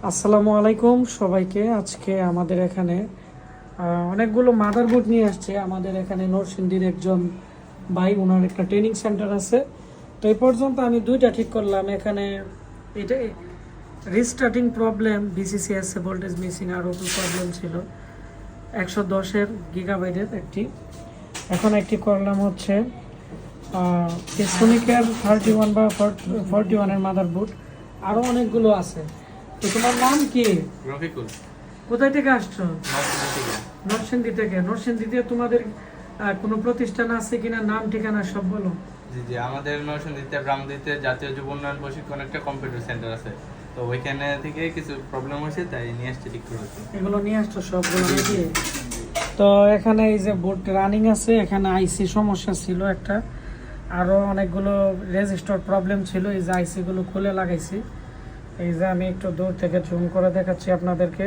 আসসালামু আলাইকুম সবাইকে। আজকে আমাদের এখানে অনেকগুলো মাদারবোর্ড নিয়ে আসছে। আমাদের এখানে নরসিংদীর একজন ভাই, ওনার একটা ট্রেনিং সেন্টার আছে। তো এই পর্যন্ত আমি দুইটা ঠিক করলাম। এখানে এটা রিস্টার্টিং প্রবলেম, বিসিসিএস ভোল্টেজ মিসিং, আরও প্রবলেম ছিল 110 গিগাবাইটের একটি। এখন একটি করলাম হচ্ছে এসোনিকের 31 বা 41 মাদারবোর্ড। আরও অনেকগুলো আছে। তো তোমার নাম কি? রফিকুল। কোথায় থেকে আসছো? নরসিংদী থেকে। নরসিংদীতে তোমাদের কোনো প্রতিষ্ঠান আছে কিনা, নাম ঠিকানা সব বলো। জি জি, আমাদের নরসিংদীতে ব্রাহ্মণবাড়িয়াতে জাতীয় যুব উন্নয়ন প্রশিক্ষণ একটা কম্পিউটার সেন্টার আছে। তো ওইখানে থেকে কিছু প্রবলেম হয়েছে, তাই নিয়ে আসছে ঠিক করতে। এগুলো নিয়ে আসছো সবগুলো নাকি? তো এখানে এই যে বোর্ড রানিং আছে, এখানে আইসি সমস্যা ছিল একটা, আরও অনেকগুলো রেজিস্টার প্রবলেম ছিল। এই যে আইসিগুলো খুলে লাগাইছি। এই যে আমি একটু দূর থেকে জুম করে দেখাচ্ছি আপনাদেরকে।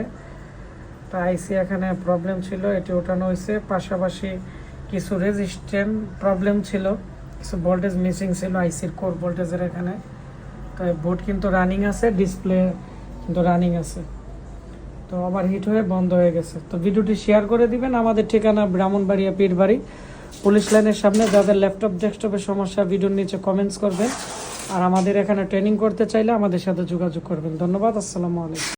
তো আইসি এখানে প্রবলেম ছিল, এটি ওঠানো হয়েছে। পাশাপাশি কিছু রেজিস্ট্যান্ট প্রবলেম ছিল, কিছু ভোল্টেজ মিসিং ছিল আইসির কোর ভোল্টেজের এখানে। তো বোর্ড কিন্তু রানিং আছে, ডিসপ্লে কিন্তু রানিং আছে। তো আবার হিট হয়ে বন্ধ হয়ে গেছে। তো ভিডিওটি শেয়ার করে দিবেন। আমাদের ঠিকানা ব্রাহ্মণবাড়িয়া পীরবাড়ি পুলিশ লাইনের সামনে। যাদের ল্যাপটপ ডেস্কটপের সমস্যা, ভিডিওর নিচে কমেন্টস করবেন। আর আমাদের এখানে ট্রেনিং করতে চাইলে আমাদের সাথে যোগাযোগ করবেন। ধন্যবাদ। আসসালামু আলাইকুম।